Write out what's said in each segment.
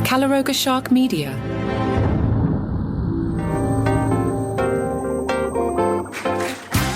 Calaroga Shark Media.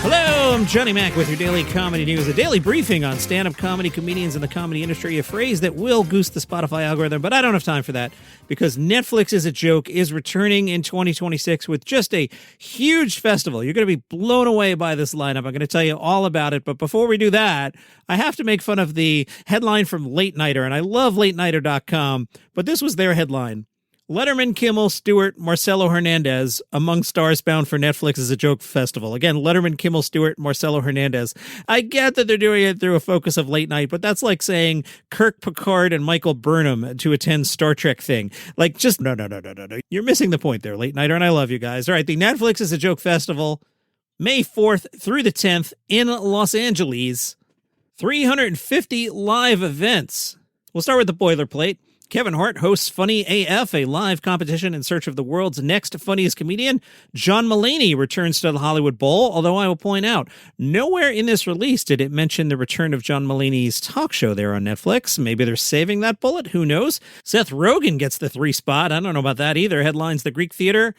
Hello, I'm Johnny Mac with your daily comedy news, a daily briefing on stand-up comedy, comedians in the comedy industry, a phrase that will goose the Spotify algorithm, but I don't have time for that because Netflix is a Joke is returning in 2026 with just a huge festival. You're going to be blown away by this lineup. I'm going to tell you all about it, but before we do that, I have to make fun of the headline from Late Nighter, and I love LateNighter.com, but this was their headline. Letterman, Kimmel, Stewart, Marcelo Hernandez among stars bound for Netflix as a Joke festival. Again, Letterman, Kimmel, Stewart, Marcelo Hernandez. I get that they're doing it through a focus of late night, but that's like saying Kirk Picard and Michael Burnham to attend Star Trek thing. Like, just no. You're missing the point there, Late Nighter, and I love you guys. All right, the Netflix is a Joke festival, May 4th through the 10th in Los Angeles. 350 live events. We'll start with the boilerplate. Kevin Hart hosts Funny AF, a live competition in search of the world's next funniest comedian. John Mulaney returns to the Hollywood Bowl, although I will point out, nowhere in this release did it mention the return of John Mulaney's talk show there on Netflix. Maybe they're saving that bullet, who knows? Seth Rogen gets the 3 spot. I don't know about that either. Headlines the Greek Theater.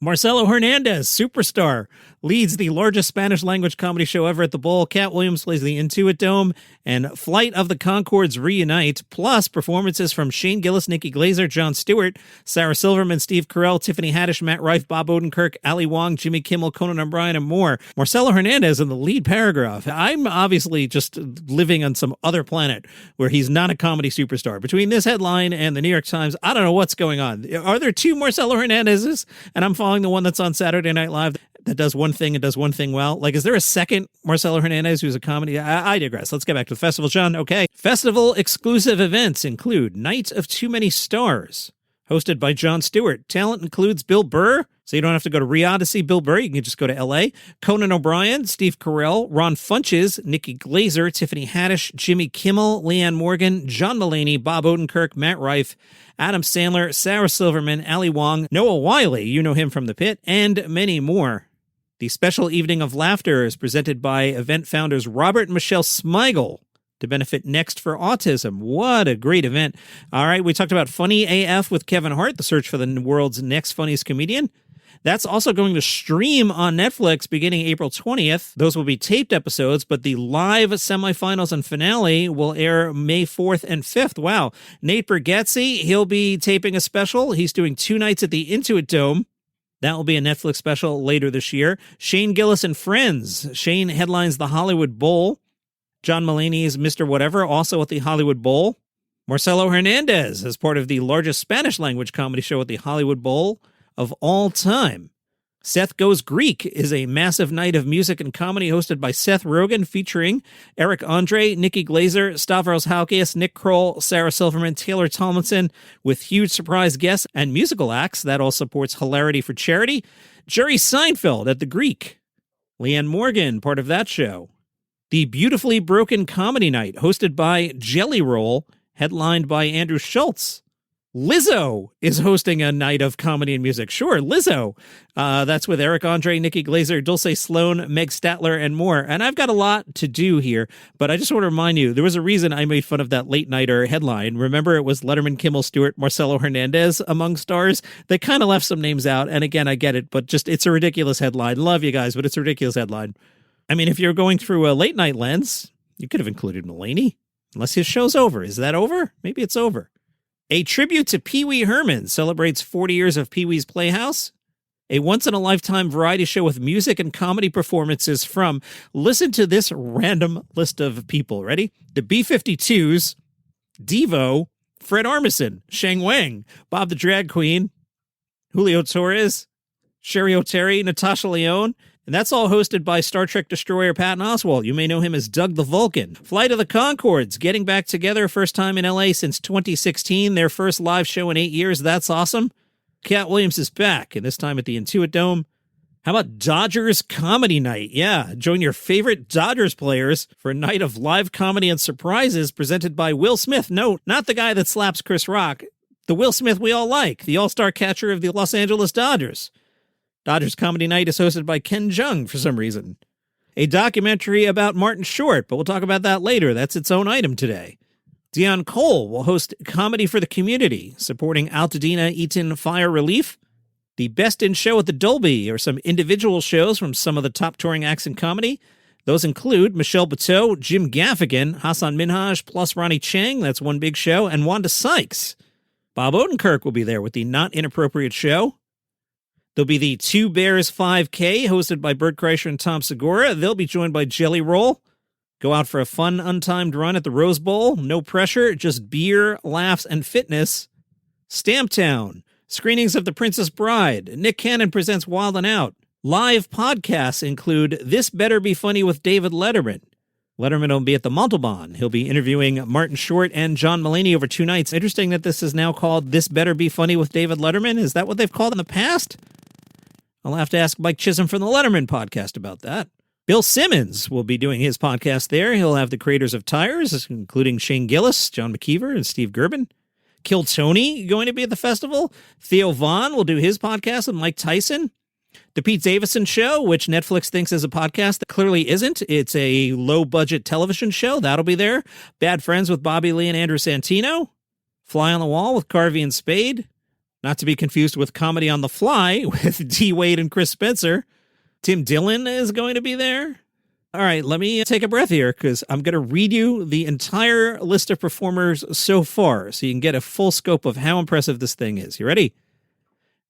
Marcelo Hernandez, superstar, leads the largest Spanish-language comedy show ever at the Bowl. Cat Williams plays the Intuit Dome, and Flight of the Conchords reunite, plus performances from Shane Gillis, Nikki Glaser, Jon Stewart, Sarah Silverman, Steve Carell, Tiffany Haddish, Matt Rife, Bob Odenkirk, Ali Wong, Jimmy Kimmel, Conan O'Brien, and more. Marcelo Hernandez in the lead paragraph. I'm obviously just living on some other planet where he's not a comedy superstar. Between this headline and the New York Times, I don't know what's going on. Are there 2 Marcelo Hernandezes? And I'm following the one that's on Saturday Night Live that does one thing and does one thing well. Like, is there a second Marcelo Hernandez who's a comedy? I digress. Let's get back to the festival, John. Okay. Festival exclusive events include Night of Too Many Stars, hosted by Jon Stewart. Talent includes Bill Burr, so you don't have to go to Riyadh to see Bill Burr. You can just go to L.A. Conan O'Brien, Steve Carell, Ron Funches, Nikki Glaser, Tiffany Haddish, Jimmy Kimmel, Leanne Morgan, John Mulaney, Bob Odenkirk, Matt Rife, Adam Sandler, Sarah Silverman, Ali Wong, Noah Wyle, you know him from The Pit, and many more. The special evening of laughter is presented by event founders Robert and Michelle Smigel to benefit Next for Autism. What a great event. All right, we talked about Funny AF with Kevin Hart, the search for the world's next funniest comedian. That's also going to stream on Netflix beginning April 20th. Those will be taped episodes, but the live semifinals and finale will air May 4th and 5th. Wow. Nate Bargatze, he'll be taping a special. He's doing 2 nights at the Intuit Dome. That will be a Netflix special later this year. Shane Gillis and Friends. Shane headlines the Hollywood Bowl. John Mulaney's Mr. Whatever, also at the Hollywood Bowl. Marcelo Hernandez as part of the largest Spanish-language comedy show at the Hollywood Bowl of all time. Seth Goes Greek is a massive night of music and comedy hosted by Seth Rogen, featuring Eric Andre, Nikki Glaser, Stavros Halkias, Nick Kroll, Sarah Silverman, Taylor Tomlinson, with huge surprise guests and musical acts. That all supports hilarity for charity. Jerry Seinfeld at the Greek. Leanne Morgan, part of that show. The Beautifully Broken Comedy Night, hosted by Jelly Roll, headlined by Andrew Schultz. Lizzo is hosting a night of comedy and music. Sure, Lizzo. That's with Eric Andre, Nikki Glaser, Dulce Sloan, Meg Statler, and more. And I've got a lot to do here, but I just want to remind you, there was a reason I made fun of that Late Nighter headline. Remember, it was Letterman, Kimmel, Stewart, Marcelo Hernandez among stars. They kind of left some names out, and again, I get it, but just it's a ridiculous headline. Love you guys, but it's a ridiculous headline. I mean, if you're going through a late night lens, you could have included Mulaney, unless his show's over. Is that over? Maybe it's over. A tribute to Pee Wee Herman celebrates 40 years of Pee Wee's Playhouse. A once-in-a-lifetime variety show with music and comedy performances from, listen to this random list of people. Ready? The B-52s, Devo, Fred Armisen, Shang Wang, Bob the Drag Queen, Julio Torres, Sherry O'Terry, Natasha Lyonne. And that's all hosted by Star Trek destroyer Patton Oswalt. You may know him as Doug the Vulcan. Flight of the Conchords, getting back together, first time in LA since 2016. Their first live show in 8 years. That's awesome. Cat Williams is back, and this time at the Intuit Dome. How about Dodgers Comedy Night? Yeah, join your favorite Dodgers players for a night of live comedy and surprises presented by Will Smith. No, not the guy that slaps Chris Rock. The Will Smith we all like, the all-star catcher of the Los Angeles Dodgers. Dodgers Comedy Night is hosted by Ken Jeong for some reason. A documentary about Martin Short, but we'll talk about that later. That's its own item today. Dion Cole will host Comedy for the Community, supporting Altadena Eaton Fire Relief. The Best in Show at the Dolby, or some individual shows from some of the top touring acts in comedy. Those include Michelle Buteau, Jim Gaffigan, Hassan Minhaj, plus Ronnie Chang, that's one big show, and Wanda Sykes. Bob Odenkirk will be there with the Not Inappropriate Show. There'll be the Two Bears 5K, hosted by Bert Kreischer and Tom Segura. They'll be joined by Jelly Roll. Go out for a fun, untimed run at the Rose Bowl. No pressure, just beer, laughs, and fitness. Stamptown. Screenings of The Princess Bride. Nick Cannon presents Wild 'N Out. Live podcasts include This Better Be Funny with David Letterman. Letterman will be at the Montalban. He'll be interviewing Martin Short and John Mulaney over 2 nights. Interesting that this is now called This Better Be Funny with David Letterman. Is that what they've called in the past? I'll have to ask Mike Chisholm from the Letterman podcast about that. Bill Simmons will be doing his podcast there. He'll have the creators of Tires, including Shane Gillis, John McKeever, and Steve Gerben. Kill Tony going to be at the festival. Theo Vaughn will do his podcast with Mike Tyson. The Pete Davidson Show, which Netflix thinks is a podcast that clearly isn't. It's a low-budget television show. That'll be there. Bad Friends with Bobby Lee and Andrew Santino. Fly on the Wall with Carvey and Spade. Not to be confused with Comedy on the Fly with D. Wade and Chris Spencer. Tim Dillon is going to be there. All right, let me take a breath here because I'm going to read you the entire list of performers so far so you can get a full scope of how impressive this thing is. You ready?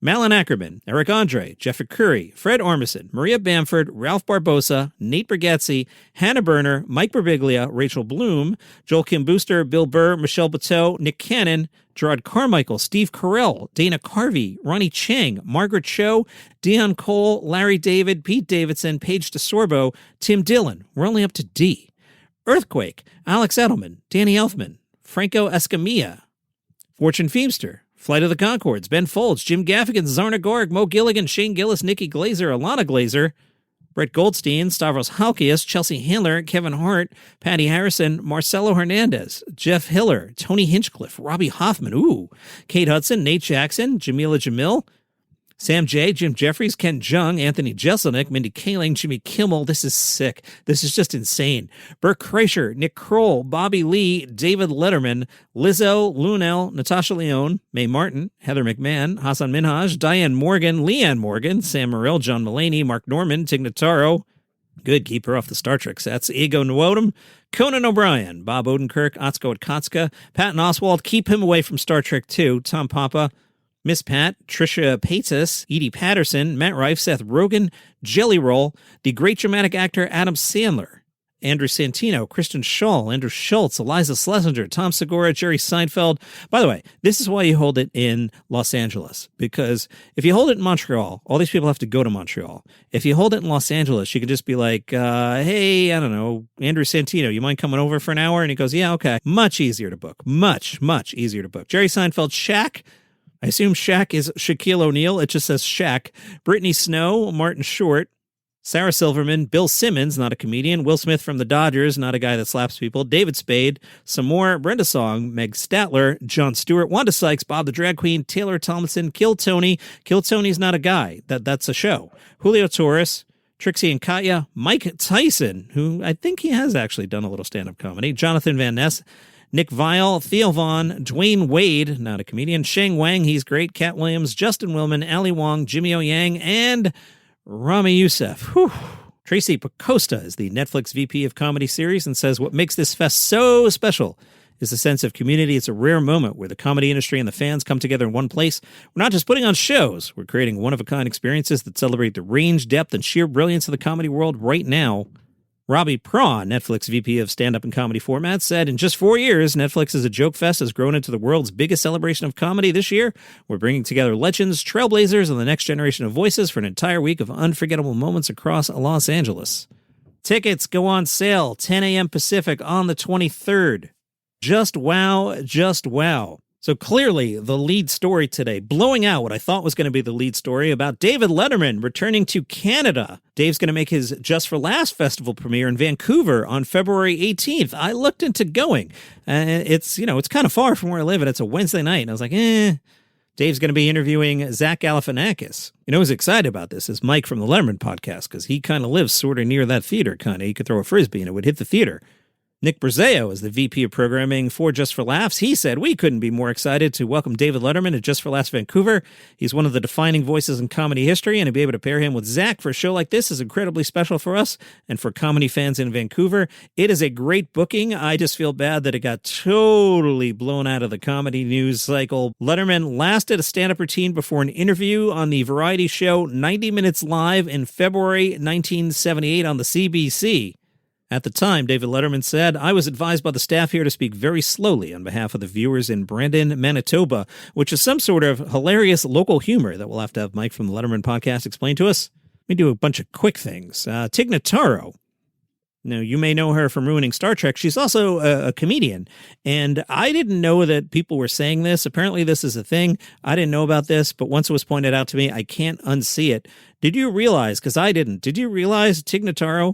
Malin Ackerman, Eric Andre, Jeffrey Curry, Fred Armisen, Maria Bamford, Ralph Barbosa, Nate Bargatze, Hannah Berner, Mike Birbiglia, Rachel Bloom, Joel Kim Booster, Bill Burr, Michelle Buteau, Nick Cannon, Gerard Carmichael, Steve Carell, Dana Carvey, Ronnie Chang, Margaret Cho, Dion Cole, Larry David, Pete Davidson, Paige DeSorbo, Tim Dillon. We're only up to D. Earthquake, Alex Edelman, Danny Elfman, Franco Escamilla, Fortune Feimster, Flight of the Conchords, Ben Folds, Jim Gaffigan, Zarna Gorg, Mo Gilligan, Shane Gillis, Nikki Glazer, Alana Glazer, Brett Goldstein, Stavros Halkias, Chelsea Handler, Kevin Hart, Patty Harrison, Marcelo Hernandez, Jeff Hiller, Tony Hinchcliffe, Robbie Hoffman, Kate Hudson, Nate Jackson, Jamila Jamil, Sam J., Jim Jeffries, Ken Jeong, Anthony Jeselnik, Mindy Kaling, Jimmy Kimmel. This is sick. This is just insane. Bert Kreischer, Nick Kroll, Bobby Lee, David Letterman, Lizzo, Lunel, Natasha Lyonne, Mae Martin, Heather McMahon, Hassan Minhaj, Diane Morgan, Leanne Morgan, Sam Morril, John Mulaney, Mark Norman, Tig Notaro. Good, keep her off the Star Trek sets. Ego Nwodum, Conan O'Brien, Bob Odenkirk, Atsuko Otkatsuka, Patton Oswalt, keep him away from Star Trek 2, Tom Papa, Miss Pat, Trisha Paytas, Edie Patterson, Matt Rife, Seth Rogen, Jelly Roll, the great dramatic actor Adam Sandler, Andrew Santino, Kristen Schaal, Andrew Schultz, Eliza Schlesinger, Tom Segura, Jerry Seinfeld. By the way, this is why you hold it in Los Angeles, because if you hold it in Montreal, all these people have to go to Montreal. If you hold it in Los Angeles, you can just be like, hey, I don't know, Andrew Santino, you mind coming over for an hour? And he goes, yeah, okay. Much easier to book. Much, much easier to book. Jerry Seinfeld, Shaq. I assume Shaq is Shaquille O'Neal. It just says Shaq. Brittany Snow, Martin Short, Sarah Silverman, Bill Simmons, not a comedian, Will Smith from the Dodgers, not a guy that slaps people, David Spade, some more, Brenda Song, Meg Statler, Jon Stewart, Wanda Sykes, Bob the Drag Queen, Taylor Tomlinson, Kill Tony. Kill Tony's not a guy. That's a show. Julio Torres, Trixie and Katya, Mike Tyson, who I think he has actually done a little stand-up comedy, Jonathan Van Ness, Nick Vial, Theo Vaughn, Dwayne Wade, not a comedian, Sheng Wang, he's great, Cat Williams, Justin Willman, Ali Wong, Jimmy O Yang, and Rami Youssef. Whew. Tracy Pacosta is the Netflix VP of Comedy Series and says what makes this fest so special is the sense of community. It's a rare moment where the comedy industry and the fans come together in one place. We're not just putting on shows. We're creating one-of-a-kind experiences that celebrate the range, depth, and sheer brilliance of the comedy world right now. Robbie Praw, Netflix VP of Stand-Up and Comedy Formats, said, in just 4 years, Netflix as a Joke Fest has grown into the world's biggest celebration of comedy this year. We're bringing together legends, trailblazers, and the next generation of voices for an entire week of unforgettable moments across Los Angeles. Tickets go on sale 10 a.m. Pacific on the 23rd. Just wow, just wow. So clearly, the lead story today, blowing out what I thought was going to be the lead story about David Letterman returning to Canada. Dave's going to make his Just for Laughs festival premiere in Vancouver on February 18th. I looked into going. It's kind of far from where I live, and it's a Wednesday night. And I was like, Dave's going to be interviewing Zach Galifianakis. You know who's excited about this is Mike from the Letterman podcast, because he kind of lives sort of near that theater, kind of. He could throw a Frisbee, and it would hit the theater. Nick Brazeo is the VP of Programming for Just for Laughs. He said, "We couldn't be more excited to welcome David Letterman to Just for Laughs Vancouver. He's one of the defining voices in comedy history, and to be able to pair him with Zach for a show like this is incredibly special for us and for comedy fans in Vancouver. It is a great booking. I just feel bad that it got totally blown out of the comedy news cycle." Letterman last did a stand-up routine before an interview on the variety show 90 Minutes Live in February 1978 on the CBC. At the time, David Letterman said, "I was advised by the staff here to speak very slowly on behalf of the viewers in Brandon, Manitoba," which is some sort of hilarious local humor that we'll have to have Mike from the Letterman podcast explain to us. Let me do a bunch of quick things. Tig Notaro. Now, you may know her from ruining Star Trek. She's also a comedian, and I didn't know that people were saying this. Apparently, this is a thing. I didn't know about this, but once it was pointed out to me, I can't unsee it. Did you realize, because I didn't, did you realize Tig Notaro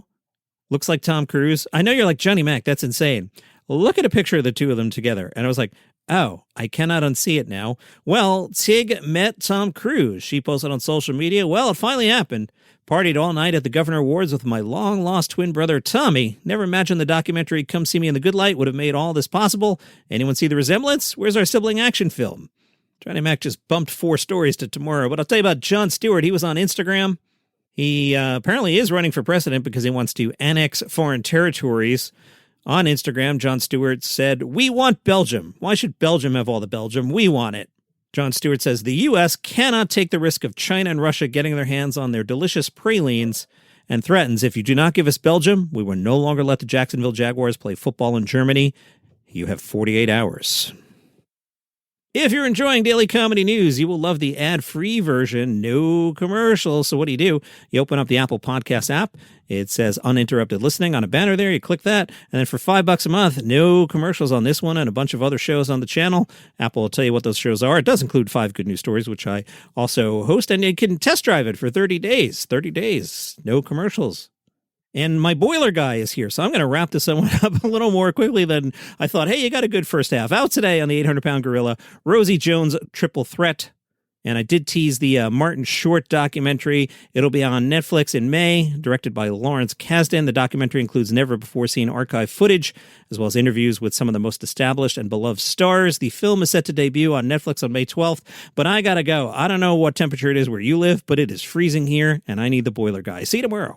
looks like Tom Cruise? I know you're like, Johnny Mac, that's insane. Look at a picture of the two of them together. And I was like, oh, I cannot unsee it now. Well, Tig met Tom Cruise. She posted on social media, "Well, it finally happened. Partied all night at the Governor Awards with my long-lost twin brother, Tommy. Never imagined the documentary Come See Me in the Good Light would have made all this possible. Anyone see the resemblance? Where's our sibling action film?" Johnny Mac just bumped 4 stories to tomorrow. But I'll tell you about Jon Stewart. He was on Instagram. He apparently is running for president because he wants to annex foreign territories. On Instagram, Jon Stewart said, "We want Belgium. Why should Belgium have all the Belgium? We want it." Jon Stewart says the U.S. cannot take the risk of China and Russia getting their hands on their delicious pralines, and threatens, "If you do not give us Belgium, we will no longer let the Jacksonville Jaguars play football in Germany. You have 48 hours. If you're enjoying Daily Comedy News, you will love the ad-free version, no commercials. So what do? You open up the Apple Podcast app. It says uninterrupted listening on a banner there. You click that. And then for $5 a month, no commercials on this one and a bunch of other shows on the channel. Apple will tell you what those shows are. It does include 5 Good News Stories, which I also host. And you can test drive it for 30 days. 30 days, no commercials. And my boiler guy is here, so I'm going to wrap this one up a little more quickly than I thought. Hey, you got a good first half. Out today on the 800-Pound Gorilla, Rosie Jones' Triple Threat. And I did tease the Martin Short documentary. It'll be on Netflix in May, directed by Lawrence Kasdan. The documentary includes never-before-seen archive footage, as well as interviews with some of the most established and beloved stars. The film is set to debut on Netflix on May 12th, but I got to go. I don't know what temperature it is where you live, but it is freezing here, and I need the boiler guy. See you tomorrow.